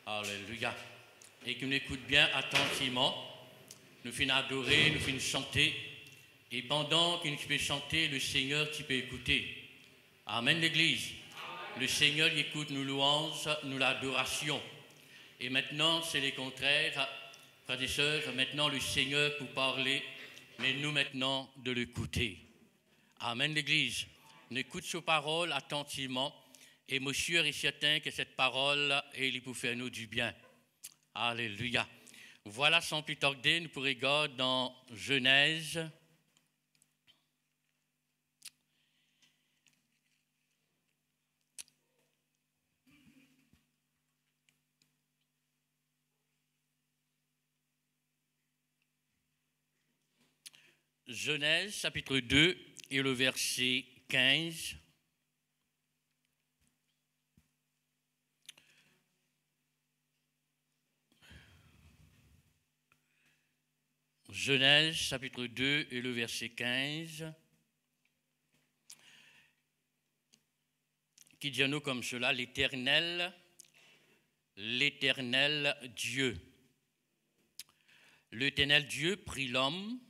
Alléluia. Et qui nous écoute bien attentivement. Nous finissons adorer, nous finissons chanter. Et pendant que nous pouvons chanter, le Seigneur, tu peux écouter. Amen, l'Église. Le Seigneur il écoute nos louanges, nous l'adoration. Et maintenant, c'est le contraire. Frères et sœurs, maintenant le Seigneur pour parler, mais nous maintenant de l'écouter. Amen, l'Église. On écoute ses paroles attentivement. Et mon sûr est certain que cette parole est pour faire nous du bien. Alléluia. Voilà sans plus tarder, nous pourrons regarder dans Genèse. Genèse chapitre 2 et le verset 15. Genèse chapitre 2 et le verset 15, qui dit à nous comme cela, l'Éternel Dieu. L'Éternel Dieu prit l'homme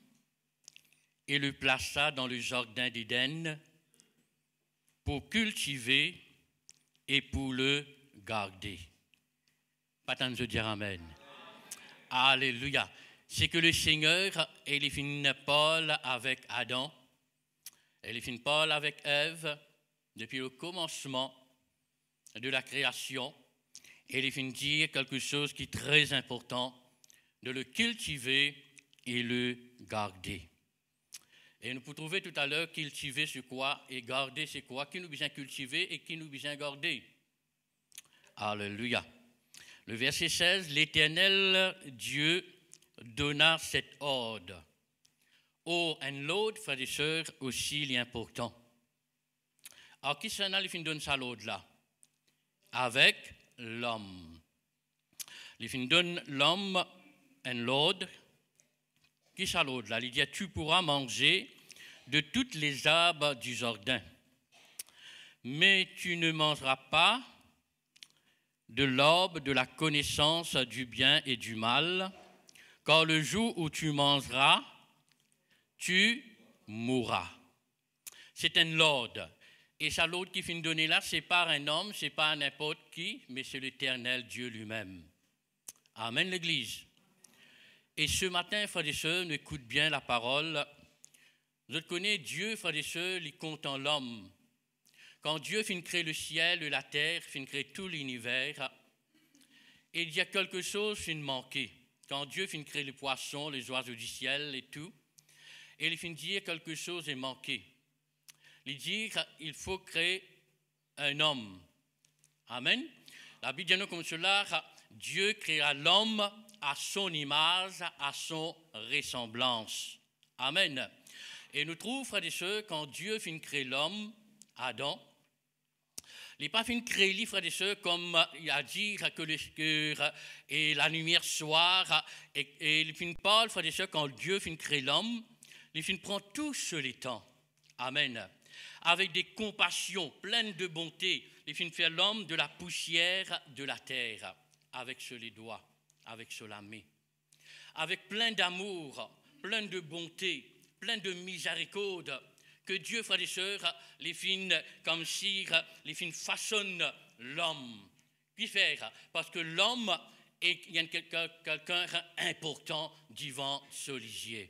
et le plaça dans le jardin d'Éden pour cultiver et pour le garder. Pas tant de dire Amen. Alléluia. C'est que le Seigneur, il est fini Paul avec Adam, il est fini Paul avec Ève, depuis le commencement de la création, et il est fini dire quelque chose qui est très important, de le cultiver et le garder. Et nous pouvons trouver tout à l'heure cultiver c'est quoi et garder c'est quoi, qui nous besoin cultiver et qui nous besoin garder. Alléluia. Le verset 16, l'Éternel Dieu donna cet ordre. Oh, et l'autre, frères et sœurs, aussi, il est important. Alors, qui s'en a, il donne ça l'ordre là? Avec l'homme. Il donne l'homme et l'ordre. Qui ça l'ordre là? Il dit, tu pourras manger de toutes les arbres du jardin, mais tu ne mangeras pas de l'arbre de la connaissance du bien et du mal, car le jour où tu mangeras, tu mourras. C'est un ordre. Et ça, l'ordre qui finit de donner là, ce n'est pas un homme, ce n'est pas n'importe qui, mais c'est l'Éternel Dieu lui-même. Amen, l'Église. Et ce matin, frères et sœurs, nous écoutons bien la parole. Vous connaissez Dieu, frères et sœurs, il compte en l'homme. Quand Dieu finit de créer le ciel et la terre, finit de créer tout l'univers, il y a quelque chose qui finit de manquer. Quand Dieu finit de créer les poissons, les oiseaux du ciel et tout, et il finit de dire quelque chose est manqué. Il dit qu'il faut créer un homme. Amen. La Bible dit nous comme cela, Dieu créera l'homme à son image, à son ressemblance. Amen. Et nous trouvons, frères et sœurs, quand Dieu finit de créer l'homme, Adam, il n'est pas fini de créer les frères et sœurs comme il a dit que le cœur et la lumière soir. Et il finit pas, frères et sœurs, quand Dieu finit de créer l'homme, il finit de prendre tout sur les temps. Amen. Avec des compassions pleines de bonté, il finit de faire l'homme de la poussière de la terre, avec sur les doigts, avec sur la main. Avec plein d'amour, plein de bonté, plein de miséricorde. Que Dieu, frères et sœurs, les filles comme si les filles façonnent l'homme. Puis faire, parce que l'homme est quelqu'un important devant ce lisier.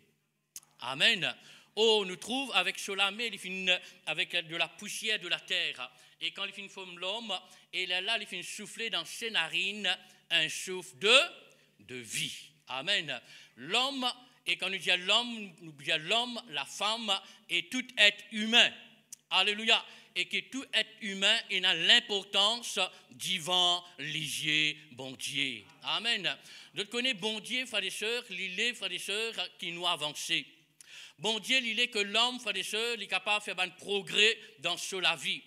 Amen. Oh, nous trouvons avec Solamé, les filles avec de la poussière de la terre. Et quand les filles forment l'homme, et là, les filles souffler dans ses narines un souffle de vie. Amen. L'homme. Et quand nous disons l'homme, la femme et tout être humain. Alléluia. Et que tout être humain a l'importance devant lisier bon Dieu. Amen. Nous connaissons bon Dieu, frères et sœurs, il est, frères et sœurs, qui nous a avancé. Bon Dieu, il est que l'homme, frères et sœurs, il est capable de faire un progrès dans la vie.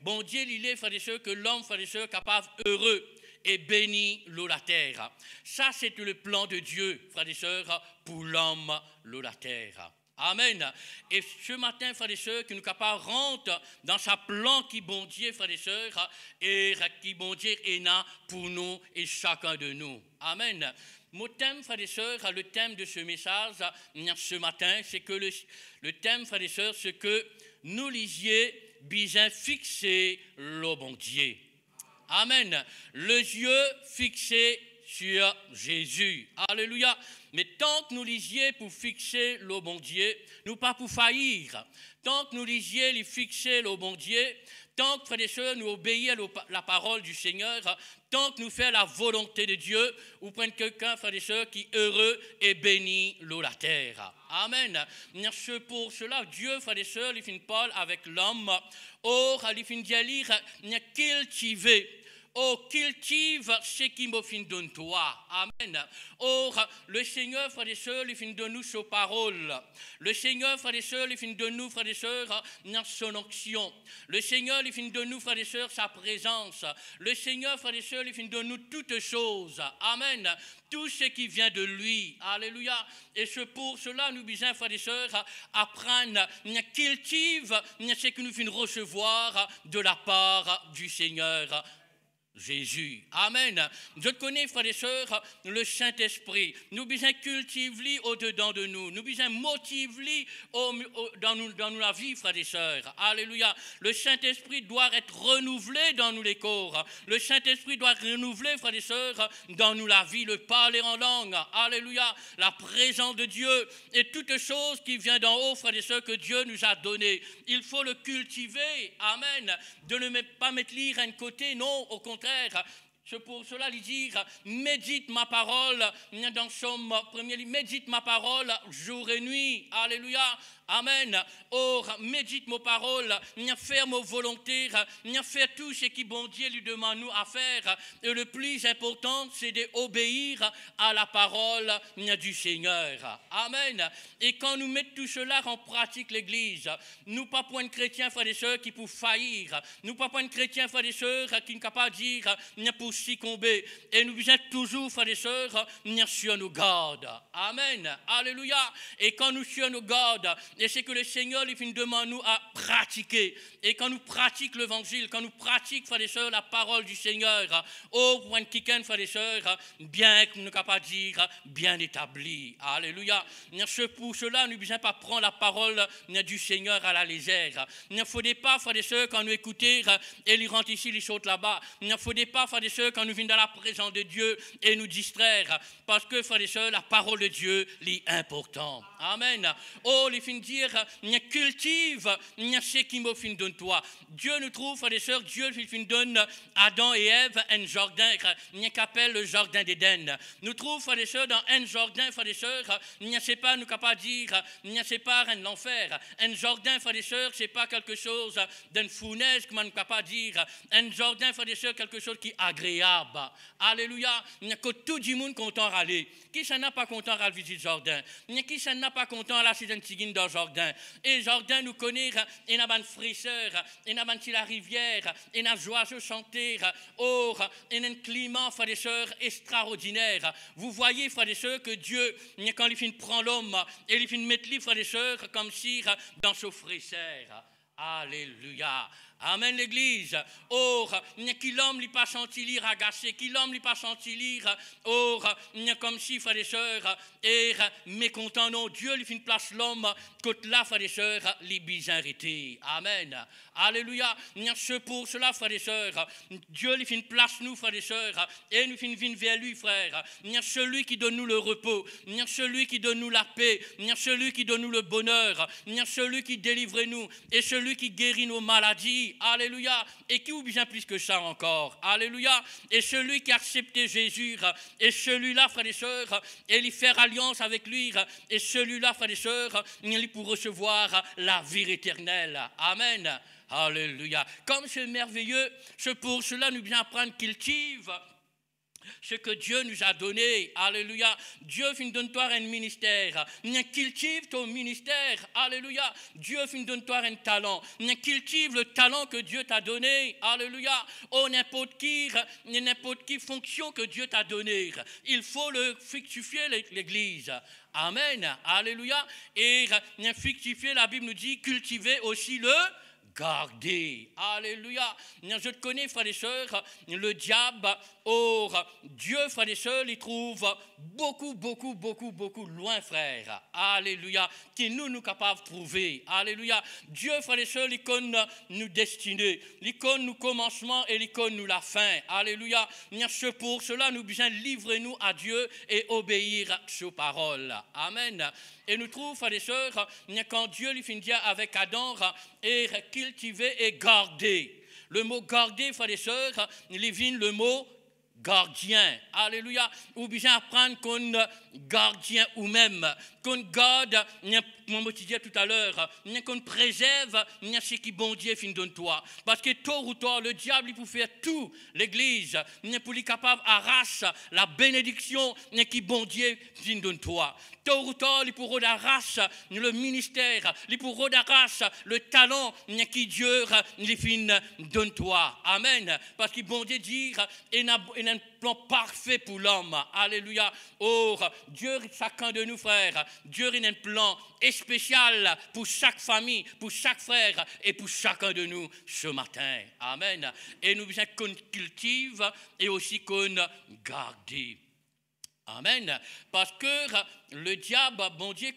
Bon Dieu, il est, frères et sœurs, que l'homme, frères et sœurs, est capable heureux et béni l'eau la terre. Ça, c'est le plan de Dieu, frères et sœurs, pour l'homme, l'eau la terre. Amen. Et ce matin, frères et sœurs, que nous capables rentrer dans sa plan qui bon Dieu, frères et sœurs, et qui bon Dieu est là pour nous et chacun de nous. Amen. Mon thème, frères et sœurs, le thème de ce message ce matin, c'est que le thème, frères et sœurs, c'est que nous lisions bien fixer le bon Dieu. Amen. Le yeux fixé sur Jésus. Alléluia. Mais tant que nous lisions pour fixer le bon Dieu, nous pas pour faillir. Tant que nous lisions les fixer le bon Dieu, tant que, frères et sœurs, nous obéir à la parole du Seigneur, tant que nous faisons la volonté de Dieu, ou prendre quelqu'un, frères et sœurs, qui est heureux et béni la terre. Amen. Pour cela, Dieu, frères et sœurs, il finit parler avec l'homme. Or, il finit de dire, cultiver. Oh, cultive ce qui me fin donne toi. Amen. Or, le Seigneur, frères et sœurs, il finit de nous sa parole. Le Seigneur, frères et sœurs, il finit de nous, frères et sœurs, son action. Le Seigneur, il finit de nous, frères et sœurs, sa présence. Le Seigneur, frères et sœurs, il finit de nous toutes choses. Amen. Tout ce qui vient de lui. Alléluia. Et c'est pour cela, nous besoin, frères et sœurs, apprendre, cultive ce que nous finissons recevoir de la part du Seigneur. Jésus. Amen. Je connais, frères et sœurs, le Saint-Esprit. Nous besoin cultiver au-dedans de nous. Nous besoin motiver dans la vie, frères et sœurs. Alléluia. Le Saint-Esprit doit être renouvelé dans nous les corps. Le Saint-Esprit doit renouveler, frères et sœurs, dans nous la vie, le parler en langue. Alléluia. La présence de Dieu et toutes choses qui viennent d'en haut, frères et sœurs, que Dieu nous a donné. Il faut le cultiver. Amen. De ne pas mettre lire à un côté, non, au contraire. C'est pour cela lui dire, médite ma parole, dans Somme 1er, médite ma parole jour et nuit. Alléluia. Amen. Or, médite mes paroles, faire mes volontés, faire tout ce qui bon Dieu lui demande nous à faire. Et le plus important, c'est d'obéir à la parole du Seigneur. Amen. Et quand nous mettons tout cela en pratique, l'Église, nous pas point de chrétiens, frères et sœurs, qui peuvent faillir. Nous pas point de chrétiens, frères et sœurs, qui ne sont pas dire pour succomber. Et nous besoin toujours, frères et sœurs, sur nos gardes. Amen. Alléluia. Et quand nous sur nos gardes, et c'est que le Seigneur il finit demande nous à pratiquer. Et quand nous pratiquons l'évangile, quand nous pratiquons, frères et sœurs, la parole du Seigneur, au point de frères et sœurs, bien que nous ne pouvons pas dire, bien établi. Alléluia. Pour cela, nous ne besoin pas prendre la parole du Seigneur à la légère. Il ne faut pas, frères et sœurs, quand nous écoutons, et ils rentrent ici, ils sautent là-bas. Il ne faut pas, frères et sœurs, quand nous venons dans la présence de Dieu et nous distraire. Parce que, frères et sœurs, la parole de Dieu est importante. Amen. Oh, il finit dire, cultive ce qui me fin donne toi. Dieu nous trouve, frères et sœurs, Dieu il fin donne Adam et Ève un jardin qu'appelle le jardin d'Éden. Nous trouve, frères et sœurs, dans un jardin, frères et sœurs, c'est pas nous capable dire, c'est pas un enfer. Un jardin, frères et sœurs, c'est pas quelque chose d'une fournaise que nous capable dire. Un jardin, frères et sœurs, quelque chose qui est agréable. Alléluia. Que tout le monde content d'aller. Qui s'en a pas content d'aller visiter le jardin? Qui s'en a pas content d'aller chez un tigine dans le jardin? Et le jardin nous connaît, et n'a pas de fraîcheur, et n'a pas de la rivière, et n'a joyeux chanter, or, et un climat, frères et sœurs, extraordinaire. Vous voyez, frères et sœurs, que Dieu, quand il finit prendre l'homme, et il finit mettre les frères et sœurs, comme si dans ce fraîcheur. Alléluia. Amen l'église. Or, qui l'homme lui pas senti lire agacé, qui l'homme lui pas senti lire, or, comme si, frères et sœurs, et mécontent, non, Dieu lui fait une place l'homme, côté là, frères et sœurs, les bizarretés. Amen. Alléluia. C'est pour cela, frères et sœurs, Dieu lui fait une place, nous, frères et sœurs, et nous fait une vie vers lui, frère. Celui qui donne nous le repos, celui qui donne nous la paix, celui qui donne nous le bonheur, celui qui délivre nous, et celui qui guérit nos maladies. Alléluia. Et qui ou bien plus que ça encore. Alléluia. Et celui qui a accepté Jésus, et celui-là, frères et sœurs, et il faire alliance avec lui, et celui-là, frères et sœurs, il pour recevoir la vie éternelle. Amen. Alléluia. Comme c'est merveilleux, c'est pour cela nous bien apprendre cultive ce que Dieu nous a donné. Alléluia. Dieu donne-toi un ministère. Cultive ton ministère. Alléluia. Dieu donne-toi un talent. Cultive le talent que Dieu t'a donné. Alléluia. Oh, n'importe qui fonction que Dieu t'a donné. Il faut le fructifier l'église. Amen. Alléluia. Et fructifier, la Bible nous dit, cultiver aussi le garder. Alléluia. Je te connais, frères et sœurs, le diable, Dieu, frères et sœurs, il trouve beaucoup loin, frère. Alléluia. Qui nous capables de trouver. Alléluia. Dieu, frères et sœurs, il connaît nous destinés. Il connaît nous commencement et il connaît nous la fin. Alléluia. Pour cela, nous besoin livrer nous à Dieu et obéir à ses paroles. Amen. Et nous trouvons, frères et sœurs, quand Dieu lui finit avec Adam, et cultiver et garder. Le mot garder, frères et sœurs, il vient le mot gardien. Alléluia. Ou bien apprendre qu'on gardien ou même, qu'on garde, comme je disais tout à l'heure, qu'on préserve ce qui bon Dieu fin donne toi. Parce que tôt ou tard, le diable il peut faire tout l'église pour lui capable arracher la bénédiction qui bon Dieu fin donne toi. Tôt ou tard, il pourra arracher le ministère, il pourra arracher le talent qui Dieu lui fin donne toi. Amen. Parce que bon Dieu dit, il a un plan parfait pour l'homme. Alléluia. Oh, Dieu, chacun de nous, frères, Dieu a un plan spécial pour chaque famille, pour chaque frère et pour chacun de nous ce matin. Amen. Et nous besoin qu'on cultive et aussi qu'on garde. Amen. Parce que le diable, bon Dieu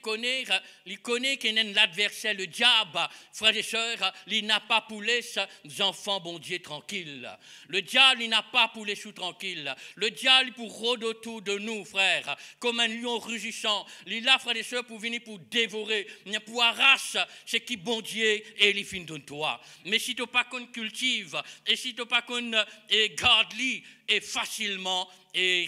il connaît qu'il est l'adversaire. Le diable, frères et sœurs, il n'a pas pour les enfants, bon Dieu, tranquilles. Le diable, il n'a pas pour les sous tranquilles. Le diable, pour rôder autour de nous, frères, comme un lion rugissant. Il a, frères et sœurs, pour venir pour dévorer, pour arracher ce qui, bon Dieu, et il finit de toi. Mais si tu n'as pas qu'on cultive, et si tu n'as pas qu'on garde-lui, et facilement, et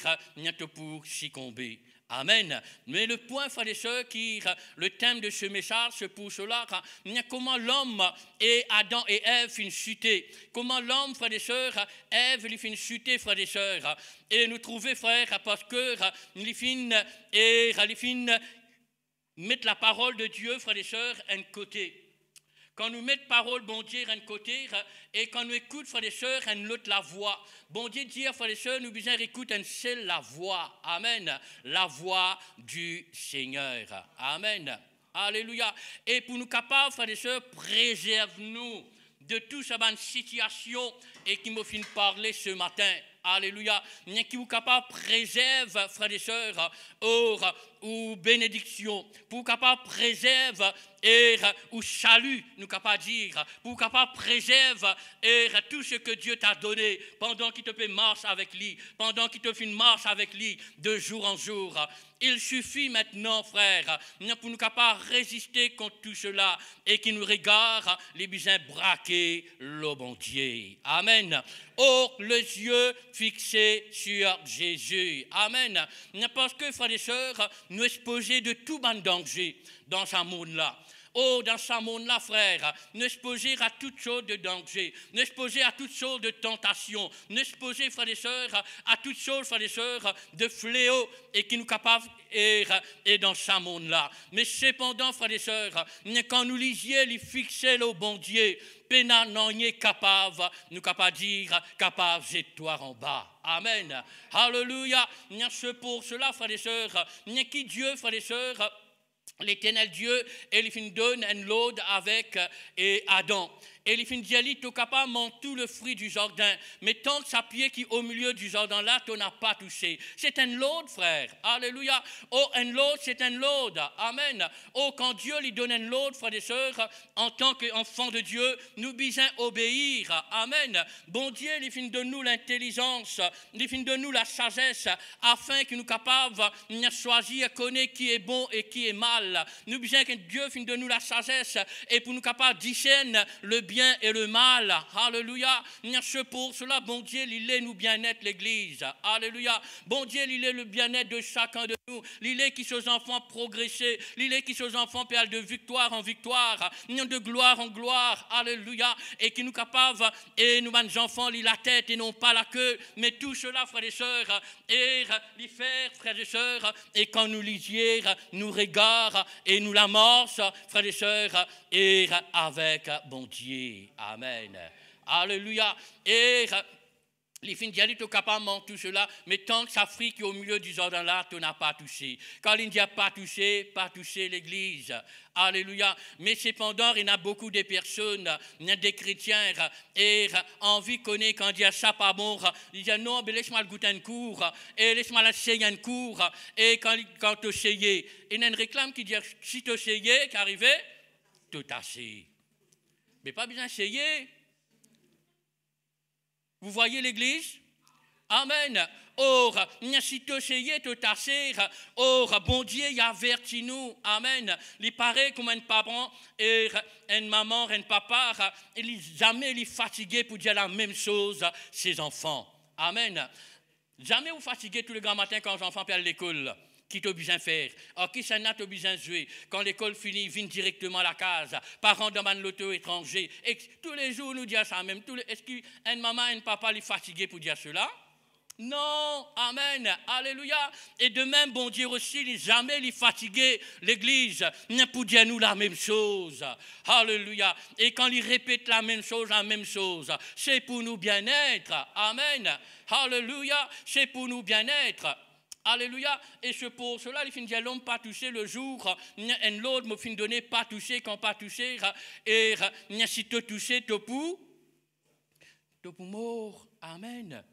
pour succomber. Amen. Mais le point, frères et sœurs, qui le thème de ce message, c'est pour cela, comment l'homme et Adam et Ève finissent chuter. Comment l'homme, frères et sœurs, Ève, il finit chuter, frères et sœurs. Et nous trouver, frères, parce que il finit mettre la parole de Dieu, frères et sœurs, un côté. Quand nous mettons parole, bon Dieu, d'un côté, et quand nous écoutons, frères et sœurs, un autre la voix. Bon Dieu dit, frères et sœurs, nous besoin d'écouter une seule la voix. Amen. La voix du Seigneur. Amen. Alléluia. Et pour nous capables, frères et sœurs, préserve-nous de toute cette situation et qui me finit de parler ce matin. Alléluia. Qui vous capable préserve, frères et sœurs, ou bénédiction. Pour capable préserve ou salut, nous capable dire. Pour capable préserve tout ce que Dieu t'a donné pendant qu'il te fait marche avec lui, pendant qu'il te fait une marche avec lui de jour en jour. Il suffit maintenant, frère, pour nous capables résister contre tout cela et qui nous regarde les besoins braqués, le bon Dieu. Amen. Oh, les yeux fixés sur Jésus. Amen. Parce que, frères et sœurs, nous exposer de tout bon danger dans ce monde-là. Oh, dans ce monde-là, frère, nous exposer à toutes sortes de dangers, nous exposer à toutes sortes de tentations, nous exposer, frères et sœurs, à toutes sortes, frères et sœurs, de fléaux et qui nous capables et dans ce monde-là. Mais cependant, frères et sœurs, quand nous lisions les fixés au bon Dieu, pena n'en est capable, nous capable dire, capable victoire en bas. Amen. Alléluia. C'est pour cela, frères et sœurs, qui Dieu, frères et sœurs, l'Éternel Dieu, il fin donne un lot avec Adam. Et il fin dit, tu es capable de manger tout le fruit du jardin. Mais tant que sa pied qui est au milieu du jardin là, tu n'as pas touché. C'est un lot, frère. Alléluia. Oh, un lot, c'est un lot. Amen. Oh, quand Dieu lui donne un lot, frères et sœurs, en tant qu'enfants de Dieu, nous besoin obéir. Amen. Bon Dieu, il fin de nous l'intelligence, il fin de nous la sagesse, afin que nous capables de choisir, connaître qui est bon et qui est mal. Nous besoin que Dieu fin de nous la sagesse et pour nous capables de discerner le bien bien et le mal. Alléluia. C'est pour cela, bon Dieu, il est nous bien-être l'Église. Alléluia. Bon Dieu, il est le bien-être de chacun de nous. Il est qui ses enfants progresser. Il est qui ses enfants perdent de victoire en victoire, de gloire en gloire. Alléluia. Et qui nous capable, et nous, les enfants, lit la tête et non pas la queue. Mais tout cela, frères et sœurs, et les faire, frères et sœurs, et quand nous lisiez, nous regardons et nous l'amorce, frères et sœurs, et avec bon Dieu. Amen. Alléluia. Et les filles disent tout capablement tout cela, mais tant que l'Afrique est au milieu du Jordan là, tu n'as pas touché. Quand il dit pas touché l'Église. Alléluia. Mais cependant, il y a beaucoup de personnes, des chrétiens, et envie connaît quand il dit ça pas bon, ils disent non, mais laisse-moi le goûter un cours, et laisse-moi l'essayer un cours, et quand tu essayes, il y a une réclame qui dit si tu essayes, qu'arrive, tout assez. Mais pas besoin d'essayer. Vous voyez l'Église? Amen. Or, si tu essayes de tasser, or, bon Dieu, il avertit nous. Amen. Il paraît comme un papa et une maman, un papa, il jamais les fatigué pour dire la même chose à ses enfants. Amen. Jamais vous fatiguez tous les grands matins quand les enfants perdent l'école. Qui t'a besoin de faire? Alors, qui s'en a besoin de jouer? Quand l'école finit, viennent directement à la case. Parents demandent l'auto étranger. Et tous les jours, nous disons ça même. Est-ce qu'une maman et un papa les fatigués pour dire cela? Non, amen, alléluia. Et de même, bon Dieu aussi, il jamais les fatiguer l'Église, pour dire nous la même chose. Alléluia. Et quand il répète la même chose, c'est pour nous bien-être. Amen. Alléluia. C'est pour nous bien-être. Alléluia. Et c'est pour cela, il finit l'homme pas touché le jour, et l'autre me finit donner pas touché, quand pas touché, et si tu touché, tu pour mort. Amen.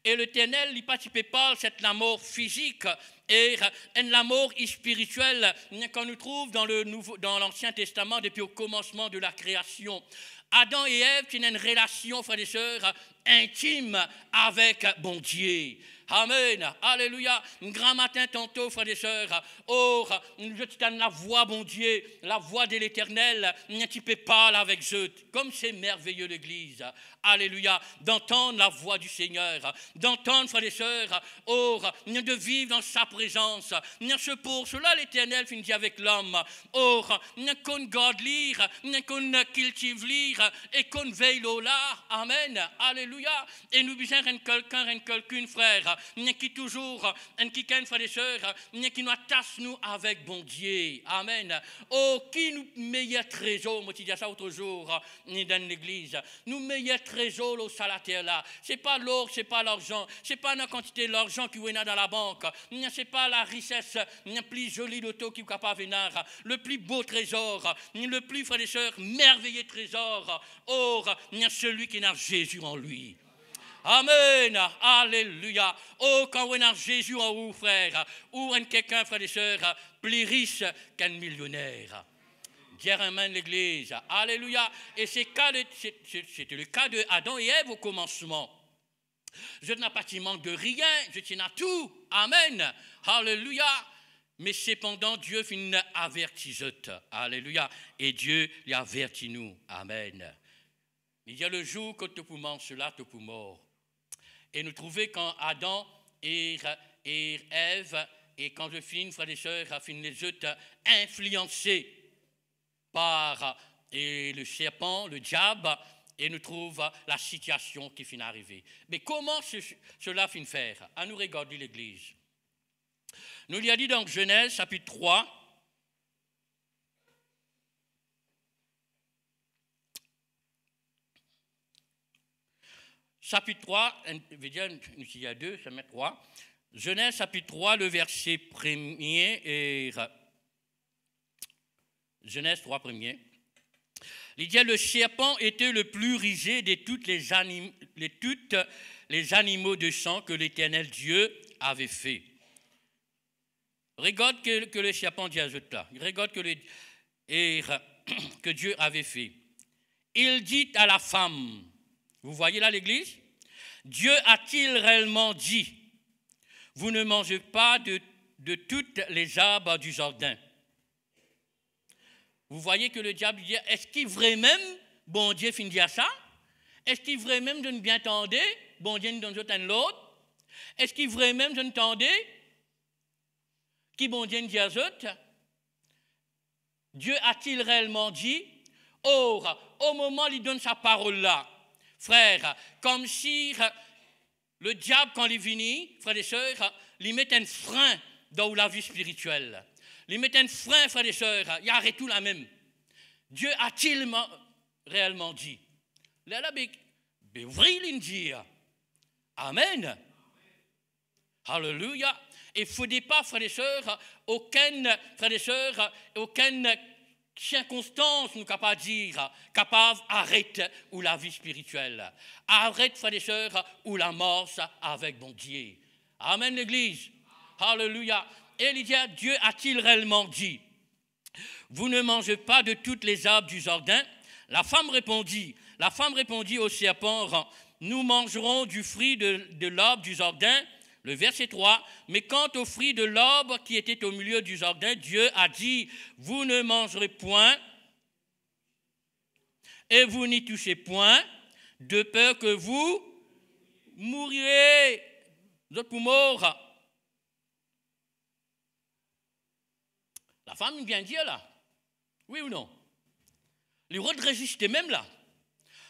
Et l'Éternel, il participe pas cette la mort physique et la mort spirituelle qu'on nous trouve dans l'Ancien Testament depuis au commencement de la création. Adam et Ève qui ont une relation, frères et sœurs, intime avec bon Dieu. Amen. Alléluia. Un grand matin tantôt, frères et sœurs, or, je te donne la voix, bon Dieu, la voix de l'Éternel, tu peux parler avec eux. Comme c'est merveilleux l'Église. Alléluia. D'entendre la voix du Seigneur, d'entendre, frères et sœurs, or, de vivre dans sa présence. C'est pour cela l'Éternel finit avec l'homme. Or, qu'on garde lire, qu'on cultive lire, et qu'on veille au là. Amen. Alléluia. Et nous besoin quelqu'un, frère, qui toujours, qui frère et sœurs, qui nous attache nous avec bon Dieu. Amen. Oh, qui nous meilleur trésor, moi je dis ça l'autre jour dans l'église, nous meilleur trésor au salaire là. C'est pas l'or, c'est pas l'argent, c'est pas la quantité d'argent qui est dans la banque, c'est pas la richesse, le plus joli d'auto qui est capable de venir, le plus beau trésor, le plus, frère et sœurs, merveilleux trésor. Or, celui qui a Jésus en lui. Amen, alléluia. Oh, quand on a Jésus en vous, frère, ou un quelqu'un, frère et sœurs, plus riche qu'un millionnaire. Dire amen l'Église, alléluia. Et c'était le cas de Adam et Ève au commencement. Je n'ai pas manque de rien, je tiens à tout. Amen, alléluia. Mais cependant, Dieu finit averti. Alléluia. Et Dieu lui avertit nous. Amen. Il y a le jour que tu peux manger cela, tu peux mort. Et nous trouvons quand Adam et Ève, et quand je finis, frères et sœurs, finissent les autres influencés par le serpent, le diable, et nous trouvons la situation qui finit d'arriver. Mais comment cela finit faire? À nous regarder l'Église. Nous l'y a dit dans Genèse, chapitre 3, chapitre 3, il y a deux, ça met 3. Genèse, chapitre 3, le verset 1er et Genèse 3, 1er. Il dit, le serpent était le plus rusé de toutes les animaux de sang que l'Éternel Dieu avait fait. Regarde que le serpent dit à eux là. Regarde que Dieu avait fait. Il dit à la femme, vous voyez là l'Église? Dieu a-t-il réellement dit, vous ne mangez pas de toutes les arbres du jardin? Vous voyez que le diable dit, est-ce qu'il vraiment bon Dieu finit dire ça? Est-ce qu'il vrai même de nous bien tendre? Bon Dieu nous donne l'autre. Est-ce qu'il vrai même de nous tendre? Qui bon Dieu nous dit aux autres? Dieu a-t-il réellement dit? Or, au moment où il donne sa parole-là, frère, comme si le diable, quand il vient, frères et sœurs, il met un frein dans la vie spirituelle. Il met un frein, frères et sœurs, il arrête tout la même. Dieu a-t-il réellement dit? Là, ouvrez il dit. Amen. Alléluia. Il ne faudrait pas, frères et sœurs, aucune circonstance nous capable de dire, capable d'arrêter ou la vie spirituelle. Arrête, frères et sœurs, ou la mort avec bon Dieu. Amen, l'Église. Alléluia. Et il dit, Dieu a-t-il réellement dit? Vous ne mangez pas de toutes les arbres du jardin? La femme répondit au serpent, nous mangerons du fruit de l'arbre du jardin. Le verset 3, mais quant au fruit de l'arbre qui était au milieu du jardin, Dieu a dit, vous ne mangerez point et vous n'y touchez point, de peur que vous mouriez. Vous êtes pour mort. La femme vient dire là, oui ou non? Les autres résistaient même là.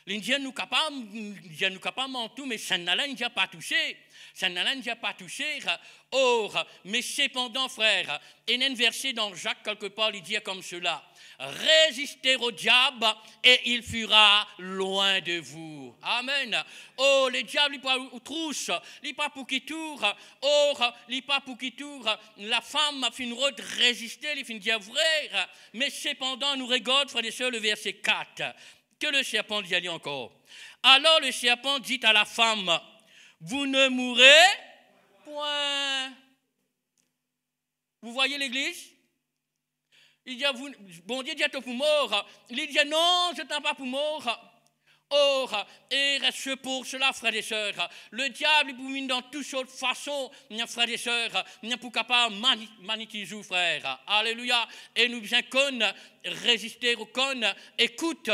L'Indien nous capable en tout, mais ça n'a pas touché. Ça n'a pas touché. Or, mais cependant, frère, il y a un verset dans Jacques quelque part, il dit comme cela. Résistez au diable et il fuira loin de vous. Amen. Oh, le diable, il n'est pas trousse, il n'est pas pour qui tourne. Or, il n'est pas pour qui tourne. La femme a fait une route résister, il fait dire vrai. Mais cependant, nous regarde, frère et sœurs, le verset 4. Que le serpent dit encore. Alors le serpent dit à la femme, vous ne mourrez point. Vous voyez l'Église? Il dit, bon Dieu dit pour mort. Il dit, non, je ne t'en pas pour mort. Or, et reste pour cela, frères et sœurs, le diable, il vous dans toutes sortes de façons, frères et sœurs, pour capable magnétiser, frère. Alléluia. Et nous bien qu'on résister au con, écoute,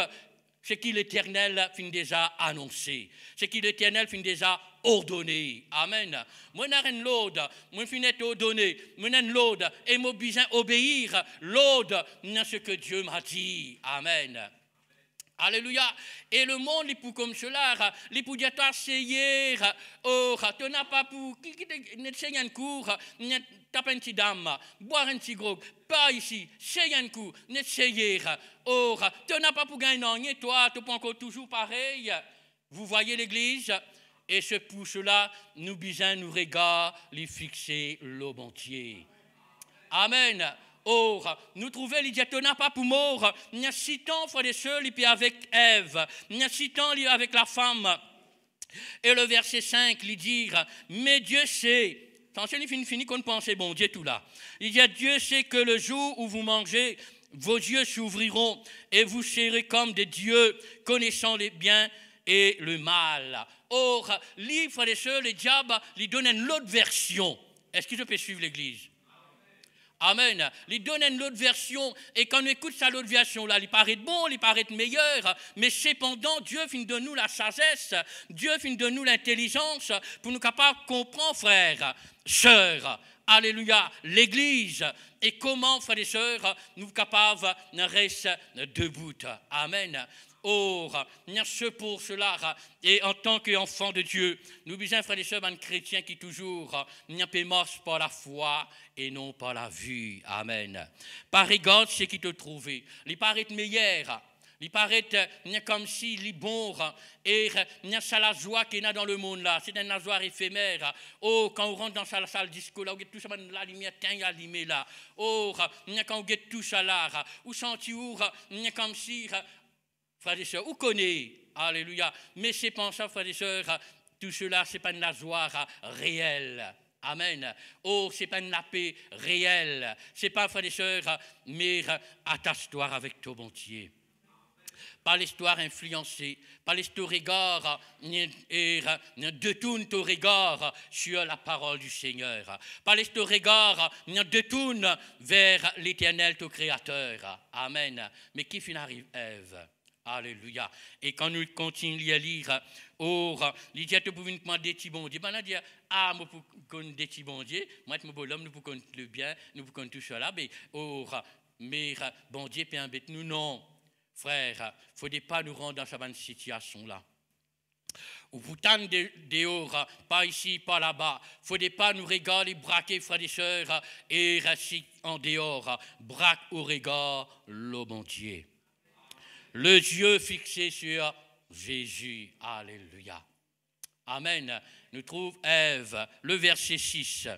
ce qui l'Éternel finit déjà annoncé, ce qui l'Éternel finit déjà ordonné. Amen. Moi, je n'ai l'ordre, moi, je finis ordonné, moi, je l'ordre, et moi, besoin obéir l'ordre à ce que Dieu m'a dit. Amen. Alléluia. Et le monde, il peut comme cela, il peut dire, toi, c'est oh, tu n'as pas pour, n'essaye un cours, tape un petit dame, boire un petit gros, pas ici, c'est un coup, n'essaye, oh, tu n'as pas pour gagner, toi, tu pas encore toujours pareil. Vous voyez l'Église? Et c'est pour cela, nous besoin nous regarder, les fixer le bon Dieu. Amen. Or, nous trouvons, il dit, tu n'as pas pour mort. Il y a 6 ans, frère et sœurs, il y a avec Ève. Il y a 6 ans, il y a avec la femme. Et le verset 5, il dit, mais Dieu sait, attention, il finit qu'on pense, bon Dieu tout là. Il dit, Dieu sait que le jour où vous mangez, vos yeux s'ouvriront et vous serez comme des dieux, connaissant les biens et le mal. Or, lui, frère et sœurs, le diable, lui donne une autre version. Est-ce que je peux suivre l'Église? Amen. Il donne une autre version et quand on écoute ça, l'autre version-là, il paraît bon, il paraît meilleur, mais cependant, Dieu finit de nous la sagesse, Dieu finit de nous l'intelligence pour nous capables de comprendre, frères, sœurs, alléluia, l'Église et comment, frères et sœurs, nous capables de rester debout. Amen. Or, c'est pour cela, et en tant qu'enfant de Dieu, nous besoin, frères et sœurs, un chrétien qui toujours marche par la foi et non par la vue. Amen. Par regarde ce qui te trouve. Il paraît meilleur. Il paraît comme s'il est bon et c'est la joie qu'il y a dans le monde là. C'est une joie éphémère. Oh, quand on rentre dans la salle disco là, on get tout ça, la lumière est allumée là. Oh, quand on get tout ça là, ou senti comme si, frères et sœurs, vous connaissez, alléluia. Mais c'est pas ça, frères et sœurs, tout cela, c'est pas une joie réelle. Amen. Oh, c'est pas une paix réelle. C'est pas, frères et sœurs, mais attache-toi avec ton bon Dieu. Pas l'histoire influencée, pas l'histoire regard, et détourne ton regard sur la parole du Seigneur. Pas l'histoire regard, détourne vers l'Éternel, ton Créateur. Amen. Mais qui finit arrive, Ève? Alléluia. Et quand nous continuons à lire, il dit, tu pouvez nous demander des bon Dieu. Ben, on dit, ah, moi, pour qu'on des bon Dieu, moi, je l'homme, nous pouvons le bien, nous pouvons tout cela, mais bon Dieu, peut embêter nous, non. Frère, il ne faudrait pas nous rendre dans cette situation-là. Ou pourtant dehors, pas ici, pas là-bas. Il ne faudrait pas nous regarder, braquer, frères et sœurs, et rester en dehors. Braque au regard, le bon Dieu. Le Dieu fixé sur Jésus. Alléluia. Amen. Nous trouvons Ève, le verset 6.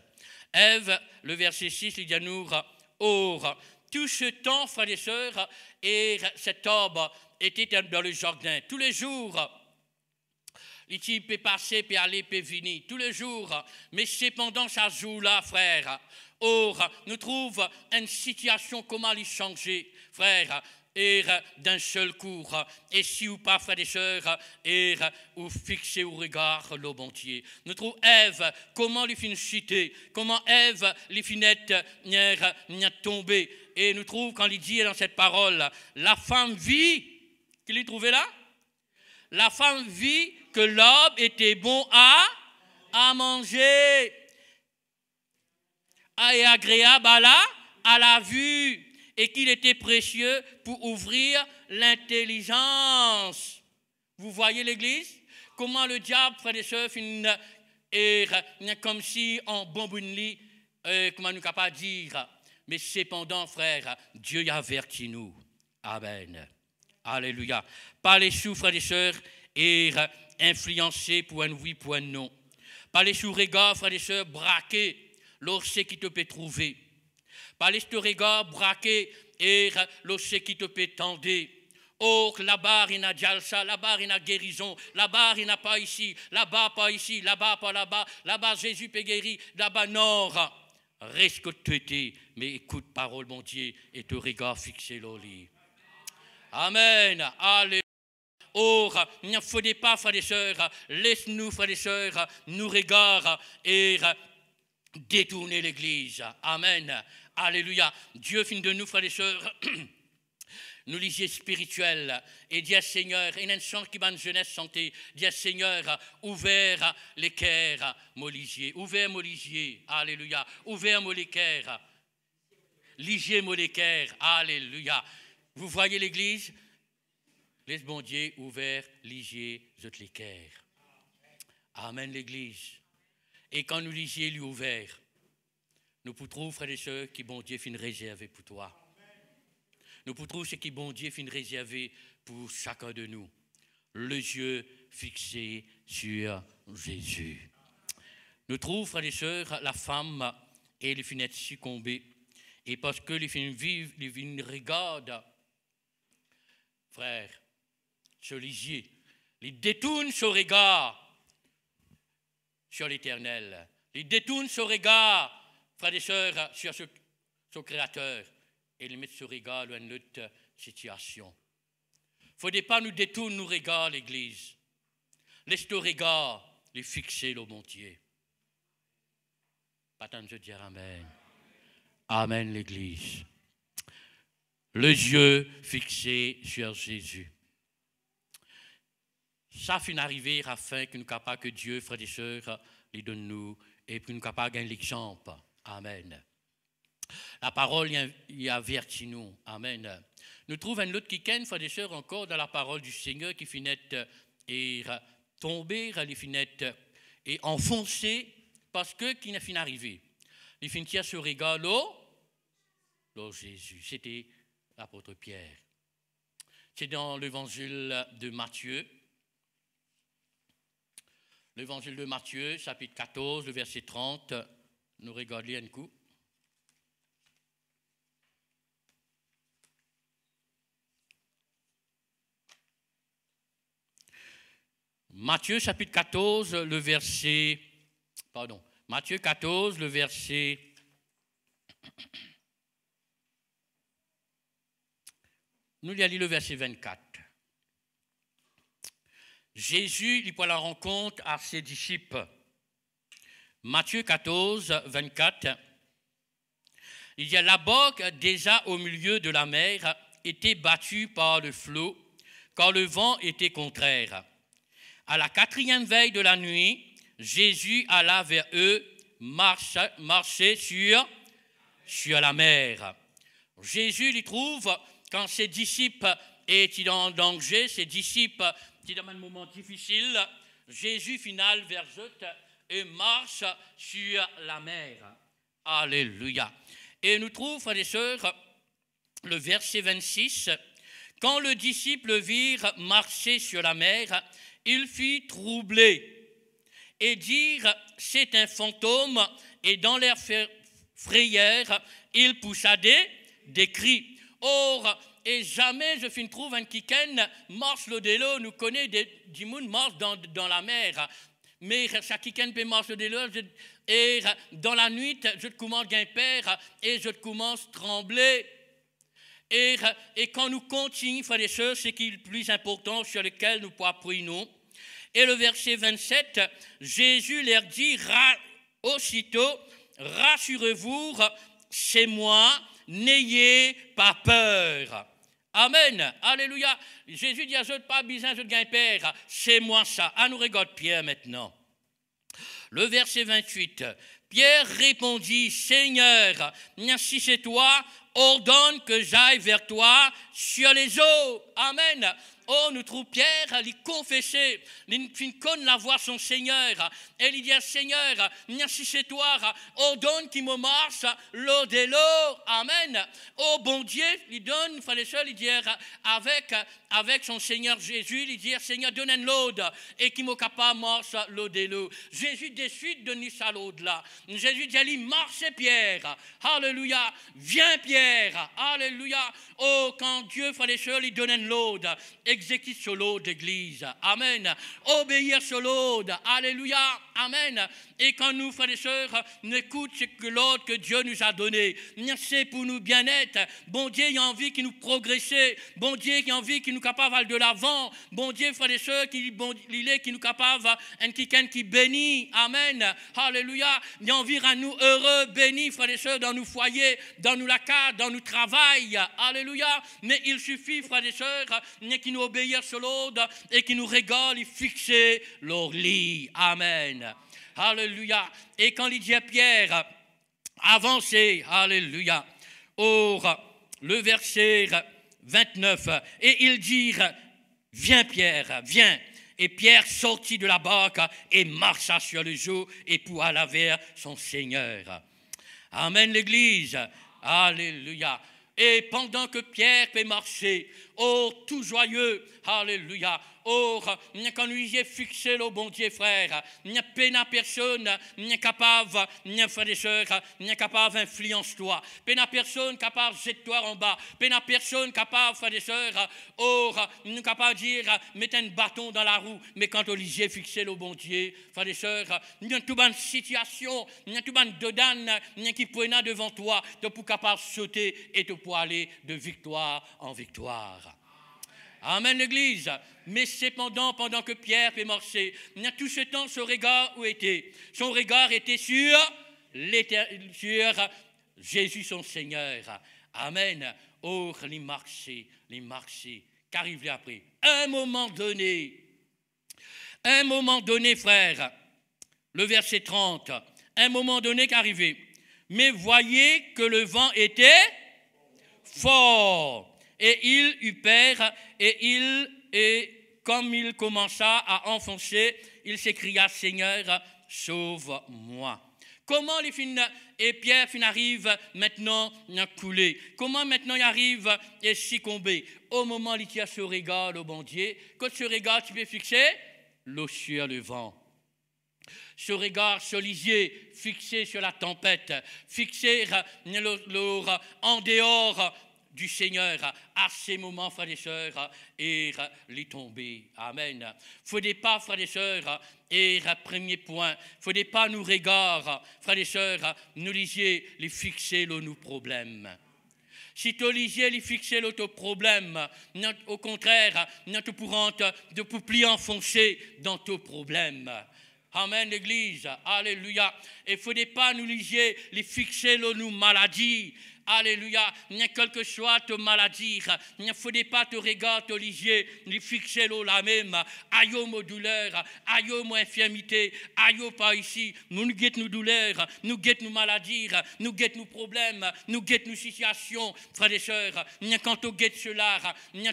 Ève, le verset 6, il dit à nous, or, tout ce temps, frères et sœurs, et cet arbre était dans le jardin. Tous les jours, il peut passer, peut aller, peut venir, tous les jours. Mais cependant, ça joue là, frère. Or, nous trouvons une situation, comment il changer, frère, et d'un seul coup. Et si ou pas, frères et sœurs, et ou fixer au regard le bon Dieu. Nous trouvons Ève, comment il finit cité, comment Ève, il finit tomber. Et nous trouvons, quand il dit dans cette parole, la femme vit, qu'il y trouvait là? La femme vit que l'arbre était bon à manger et agréable à la vue et qu'il était précieux pour ouvrir l'intelligence. Vous voyez l'Église? Comment le diable, frères et sœurs, est comme si en bonbonnerie, comment nous capable de dire. Mais cependant, frère, Dieu y avertit nous. Amen. Alléluia. Pas les sous, frères et sœurs, et influencés pour un oui, pour un non. Pas les sous regards, frères et sœurs, braqués, lorsque qui te peut trouver. Pas les sous regards braqués, et lorsque qui te peut tendre. Oh, là-bas, il y a jalsa, là-bas, il y a guérison, là-bas, il n'y a pas ici, là-bas, pas ici, là-bas, pas là-bas, là-bas, Jésus peut guérir, là-bas, non. Reste que tu étais, mais écoute parole, mon Dieu, et te regard fixé au lit. Amen. Alléluia. Or, il ne faudrait pas, frères et sœurs, laisse-nous, frères et sœurs, nous regarder et détourner l'Église. Amen. Alléluia. Dieu finit de nous, frères et sœurs, nous lisiez spirituels et dire Seigneur, et un chant qui va une jeunesse santé, dire Seigneur, ouvert les cœurs, mon lisier, ouvert mon lisier, alléluia, ouvert mon cœurs, lisier mon cœurs, alléluia. Vous voyez l'Église? Laisse bon Dieu ouvert, lisier, les cœurs. Amen l'Église. Et quand nous lisiez lui ouvert, nous pouvons trouver, frères et sœurs, qui bon Dieu finit réservé pour toi. Nous pouvons trouver ce qui bon Dieu finit réservé pour chacun de nous. Les yeux fixés sur Jésus. Nous trouvons, frères et sœurs, la femme, elle finit succomber. Et parce que les filles vivent, les filles regardent, frère, ce lisier, les détournent son regard sur l'Éternel. Les détournent son regard, frères et sœurs, sur son Créateur. Et les mettre ce regard dans une autre situation. Il ne faudrait pas nous détourner nos regards, l'Église. Laisse ton regard les fixer, le bon Dieu. Pas tant de dire Amen. Amen, l'Église. Les yeux fixés sur Jésus. Ça finit d'arriver afin que nous capables que Dieu, frères et sœurs, les donne nous et que nous capables de gagner l'exemple. Amen. La parole y avertit nous. Amen. Nous trouvons un autre qui ken, frères et sœurs, encore dans la parole du Seigneur qui finit et tomber, les fenêtres et enfoncer parce que qui n'a fini d'arriver. Il finit à ce regard l'eau Jésus. C'était l'apôtre Pierre. C'est dans l'évangile de Matthieu. L'évangile de Matthieu, chapitre 14, le verset 30. Nous regardons un coup. Matthieu, chapitre 14, le verset... Pardon. Matthieu 14, le verset... Nous y allons le verset 24. Jésus, il prend la rencontre à ses disciples. Matthieu 14, 24. Il y a la barque déjà au milieu de la mer, était battue par le flot, quand le vent était contraire. À la 4e veille de la nuit, Jésus alla vers eux, marcher sur la mer. Jésus lui trouve, quand ses disciples étaient en danger, ses disciples étaient dans un moment difficile, Jésus final vers eux et marche sur la mer. Alléluia. Et nous trouvons, frères et sœurs, le verset 26, « Quand le disciple virent marcher sur la mer, il fut troublé et dire « C'est un fantôme » et dans leur frayeur, il poussa des cris. Or, et jamais je fin trouve un quiken marche l'eau de l'eau, nous connaît du monde marche dans la mer. Mais ça quiken peut marcher de l'eau, et dans la nuit, je commence à père et je commence à trembler. Et quand nous continuons, frères et sœurs, c'est qui est le plus important sur lequel nous pouvons appuyer nous. Et le verset 27, Jésus leur dit aussitôt, rassurez-vous, c'est moi, n'ayez pas peur. Amen, alléluia. Jésus dit à eux, pas besoin de gagne père, c'est moi ça. À nous regarde Pierre maintenant. Le verset 28, Pierre répondit, Seigneur, si c'est toi, ordonne que j'aille vers toi sur les eaux. Amen. Oh, nous trouvons Pierre, il confessait, il connaît la voix de son Seigneur. Et il dit, Seigneur, si c'est toi, ordonne qu'il me marche l'eau de l'eau. Amen. Oh, bon Dieu, il donne, il fallait seul, il dit, avec son Seigneur Jésus, il dit, Seigneur, donne l'eau et qu'il me capable marche l'eau de l'eau. Jésus décide de donner sa l'eau là. Jésus dit, allez, marche Pierre. Alléluia. Viens Pierre. Alléluia. Oh, quand Dieu, fallait seul, il donne l'eau. Exécute sur l'eau d'église. Amen. Obéir sur l'eau. Alléluia. Amen. Et quand nous, frères et sœurs, nous écoutons ce que l'ordre que Dieu nous a donné, c'est pour nous bien-être. Bon Dieu, il a envie qu'il nous progresser. Bon Dieu, il a envie qu'il nous capable d'aller de l'avant. Bon Dieu, frères et sœurs, il est qui nous capable un quelqu'un qui bénit. Amen. Alléluia. Il a envie à nous heureux, bénis, frères et sœurs, dans nos foyers, dans nos lacs, dans nos travail. Alléluia. Mais il suffit, frères et sœurs, qu'il nous obéisse sur l'ordre et qu'il nous régale et fixer leur lit. Amen. Alléluia. Et quand il dit à Pierre, avancez, alléluia. Or, le verset 29, et ils dirent, viens Pierre, viens. Et Pierre sortit de la barque et marcha sur les eaux et pour aller vers son Seigneur. Amen l'église. Alléluia. Et pendant que Pierre peut marcher, oh, tout joyeux, alléluia, oh, quand nous y est fixé le bon Dieu, frère, il n'y a pas personne, il n'y a capable, il n'y a frère et sœurs, il n'y a capable d'influencer toi, il n'y a personne capable de jeter toi en bas, il n'y a personne capable, frère et sœurs, oh, il n'y a capable de dire, mettez un bâton dans la roue, mais quand on y est fixé le bon Dieu, frère et sœurs, il y a toute une situation, il y a toute une dedans, il y a qui peut devant toi, de pour capable sauter et de pour aller de victoire en victoire. Amen l'église. Mais cependant, pendant que Pierre peut marcher, tout ce temps, son regard où était? Son regard était sur Jésus son Seigneur. Amen. Oh, les marcher. Qu'arrive après? Un moment donné, frère, le verset 30, un moment donné qu'arrivait. Mais voyez que le vent était fort. Et il eut peur, et comme il commença à enfoncer, il s'écria, Seigneur, sauve-moi. Comment Pierre arrive maintenant à couler? Comment maintenant il arrive à succomber? Au moment où il y a ce regard, le bon Dieu, quand ce regard tu peux fixer, l'eau sur le vent. Ce regard solisier fixé sur la tempête, fixé en dehors du Seigneur, à ces moments, frères et sœurs, et les tomber. Amen. Il ne faudrait pas, frères et sœurs, et premier point, il ne faudrait pas nous regarder, frères et sœurs, nous lisiez les fixer nos problèmes. Si tu lisiez les fixer l'autre problème, au contraire, nous pourrons te plier enfoncer dans ton problème. Amen, l'Église. Alléluia. Il ne faudrait pas nous lier, les fixer nos maladies. Alléluia. Quelle que soit ta maladie, il ne faudrait pas te regarder, te lier, les fixer la même. Aïe, nos douleurs, aïe, nos infirmités, aïe, pas ici. Nous guettons nos douleurs, nous guettons nos maladies, nous guettons nos problèmes, nous guettons nos situations. Frères et sœurs, quand on guette cela,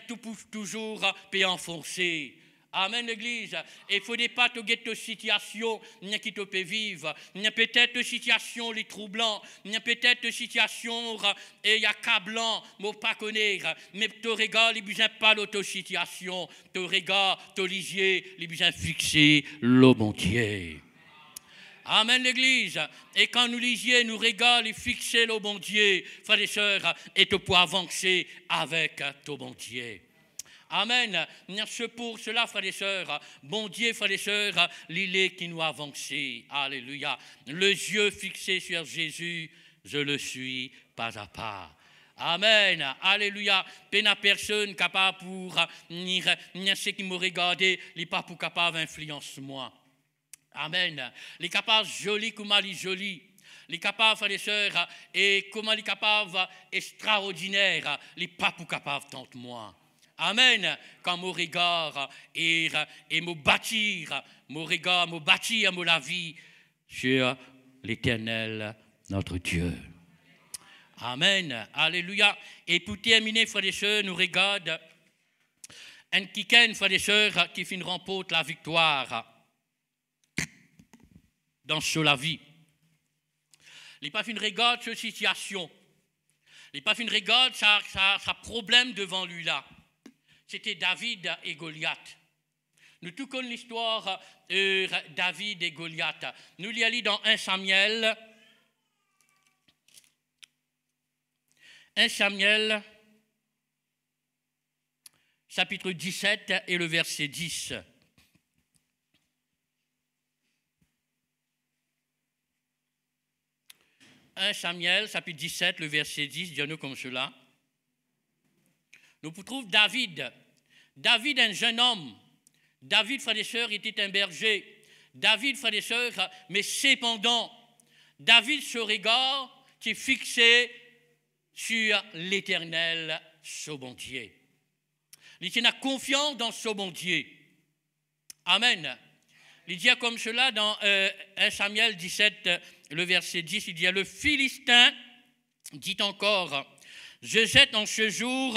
tout peut toujours peut enfoncer. Amen, l'Église. Il ne faudrait pas te guetter de situation qui te peut vivre. Il y a peut-être de situation les troublants. Il y a peut-être de situation et il y a câblant, mais pas connaître. Mais te regarde, les besoins pas l'autre situation. Te regarde, te lisier, les besoins fixés, le bon Dieu. Amen, l'Église. Et quand nous lisions, nous regardons et fixer le bon Dieu, frères et sœurs, et te pour avancer avec ton bon Dieu. Amen. C'est pour cela, frères et sœurs, bon Dieu, frères et sœurs, l'île qui nous a avancé. Alléluia. Les yeux fixés sur Jésus, je le suis pas à pas. Amen. Alléluia. Peine à personne capable pour, ni ceux qui me regardent, n'est pas pour capable d'influencer moi. Amen. Les capables jolis comme les jolis. Les capables, frères et sœurs, et comment les capables extraordinaires, les pas pour capables tant moi. Amen. Quand mon regard et me bâtir, mon regard me bâtir la vie sur l'Éternel, notre Dieu. Amen. Alléluia. Et pour terminer, frères et sœurs, nous regardons un week-end, frères et sœurs, qui finit remporte la victoire dans la vie. Il n'est pas une regarde cette situation. Il n'est pas une regarde sa problème devant lui là. C'était David et Goliath. Nous tout connaissons l'histoire de David et Goliath. Nous l'y allons dans 1 Samuel. 1 Samuel, chapitre 17 et le verset 10. « 1 Samuel, chapitre 17, le verset 10, dis-nous comme cela. Nous trouvons David. David, un jeune homme. David, frères et sœurs, était un berger. David, frères et sœurs, mais cependant, David se regarde qui est fixé sur l'Éternel, son bon Dieu. Il a confiance dans son bon Dieu. Amen. Il dit comme cela dans 1 Samuel 17, le verset 10, il dit, le Philistin dit encore, je jette en ce jour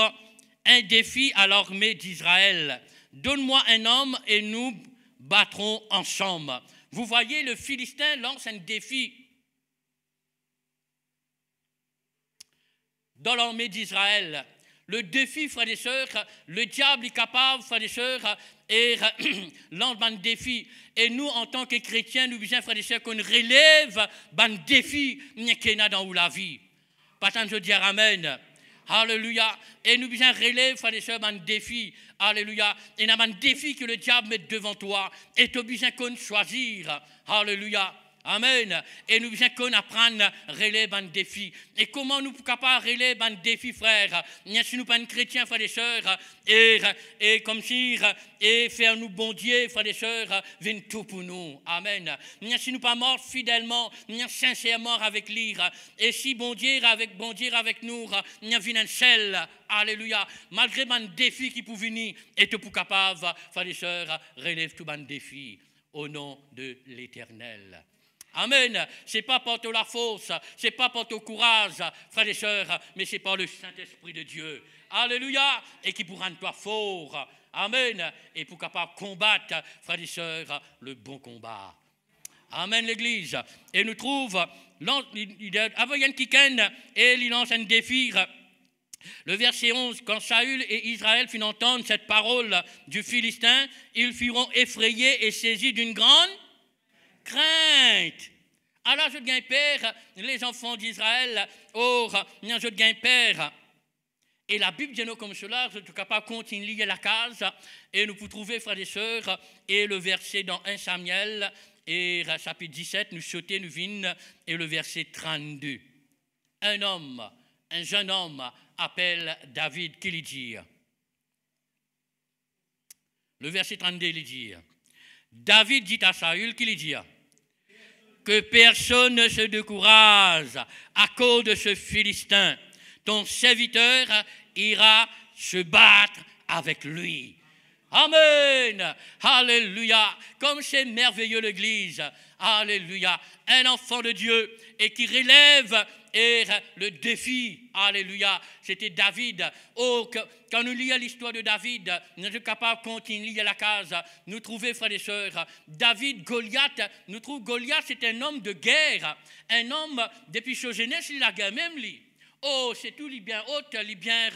un défi à l'armée d'Israël. Donne-moi un homme et nous battrons ensemble. Vous voyez, le Philistin lance un défi dans l'armée d'Israël. Le défi, frères et sœurs, le diable est capable, frères et sœurs, et lance un défi. Et nous, en tant que chrétiens, nous besoin, frères et sœurs, qu'on relève un défi qu'il y a dans la vie. Parce que je dis amen. Alléluia. Et nous besoin relève, frères et sœurs, un défi. Alléluia. Et il y a un défi que le diable met devant toi. Et tu as besoin qu'on choisir. Alléluia. Amen. Et nous besoin qu'on apprenne à relever un défi. Et comment nous sommes capables de relever un défi, frère? Si nous ne sommes pas chrétiens, frères et sœurs, et comme si, et faire nous bon Dieu, frères et sœurs, viennent tout pour nous. Amen. Si nous ne sommes pas morts fidèlement, sincèrement avec lui, et si bon Dieu avec nous, nous vient un seul. Alléluia. Malgré un défi qui peut venir, et tu es capable, frères et sœurs, relève tout un défi au nom de l'Éternel. Amen. Ce n'est pas par la force, ce n'est pas par ton courage, frères et sœurs, mais c'est par le Saint-Esprit de Dieu. Alléluia. Et qui pour rendre toi fort. Amen. Et pour capable combattre, frères et sœurs, le bon combat. Amen, l'Église. Et nous trouve, avant un week-end, et il lance un défi. Le verset 11, quand Saül et Israël firent entendre cette parole du Philistin, ils furent effrayés et saisis d'une grande crainte. Alors je gagne père, les enfants d'Israël, je gagne père. Et la Bible dit nous comme cela, je suis capable de continuer la case, et nous pouvons trouver, frères et sœurs, et le verset dans 1 Samuel, et chapitre 17, nous sautons, nous vînes, et le verset 32. Un jeune homme, appelle David, qui lui dit, le verset 32, il dit, David dit à Saül qu'il dit que personne ne se décourage à cause de ce Philistin. Ton serviteur ira se battre avec lui. Amen. Alléluia. Comme c'est merveilleux l'Église. Alléluia. Un enfant de Dieu et qui relève le défi. Alléluia. C'était David. Oh, quand nous lisons l'histoire de David, nous sommes capables de continuer à la case. Nous trouvons, frères et sœurs, David, Goliath. Nous trouvons Goliath, c'est un homme de guerre. Un homme, depuis sa jeunesse, il a guerre même lui. Oh, c'est tout, les bien haute, les bien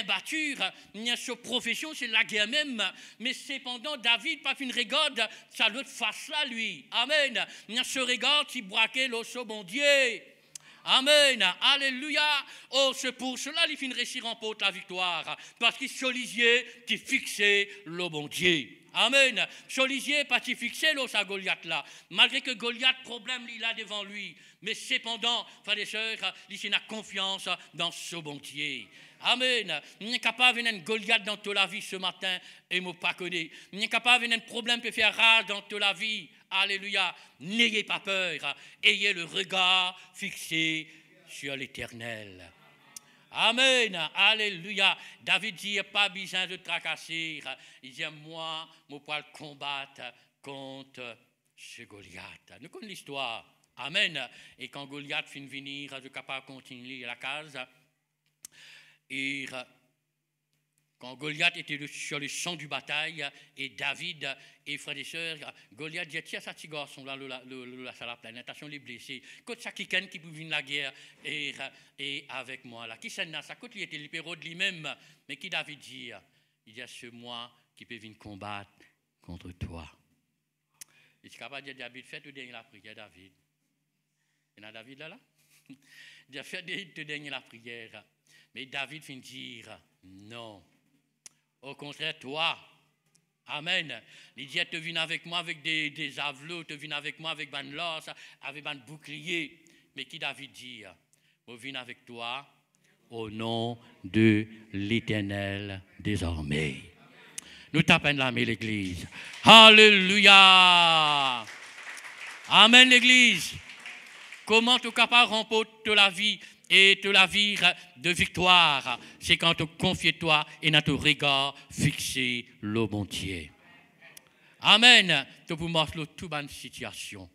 battu. Sa profession, c'est la guerre même. Mais cependant, David, pas une regarde, ça l'autre face là, lui. Amen. Ce regard, il braquait l'osso, bon Dieu. Amen. Alléluia. Oh, c'est pour cela qu'il finit réussir remporte la victoire. Parce qu'il solisier, qui fixait le bon Dieu. Amen. Solisier, pas qui fixait l'os à Goliath là. Malgré que Goliath, problème, il a devant lui. Mais cependant, frères et sœurs, il a confiance dans ce bon Dieu. Amen. Nous sommes capables de Goliath dans toute la vie ce matin et ne pas connaître. Nous sommes capables de problème peut faire rage dans toute la vie. Alléluia. N'ayez pas peur. Ayez le regard fixé sur l'Éternel. Amen. Alléluia. David dit, pas besoin de tracasser. Il dit, moi, je peux combattre contre ce Goliath. Nous connaissons l'histoire. Amen. Et quand Goliath finit de venir, je suis capable de continuer la case. Et quand Goliath était sur le champ du bataille, et David et frères et sœurs, Goliath dit, tiens, ça petit garçon là, sur la planète, attention les blessés. Quand ça quelqu'un qui peut venir la guerre et avec moi là, qui c'est ça? Quand il était le héros de lui-même, mais qui David dit? Il dit, c'est moi qui peux venir combattre contre toi. Il est capable de dire, David, fais tout dernier la prière, David. Il y a David là? Il a fait tout dernier la prière. Mais David finit dire, non. Au contraire, toi, amen. Il dit, tu viens avec moi avec des avelots, tu viens avec moi avec ban lance, avec ban bouclier. Mais qui David dit, je viens avec toi au nom de l'Éternel désormais. Nous tapons la main l'Église. Alléluia. Amen l'Église. Comment tu es capable de remporter la vie et de la vie de victoire? C'est quand tu confies toi et dans ton regard fixé le bon Dieu. Amen. Tu peux marcher toute bonne situation.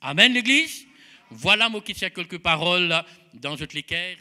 Amen l'Église. Voilà moi qui sais quelques paroles dans votre l'équerre.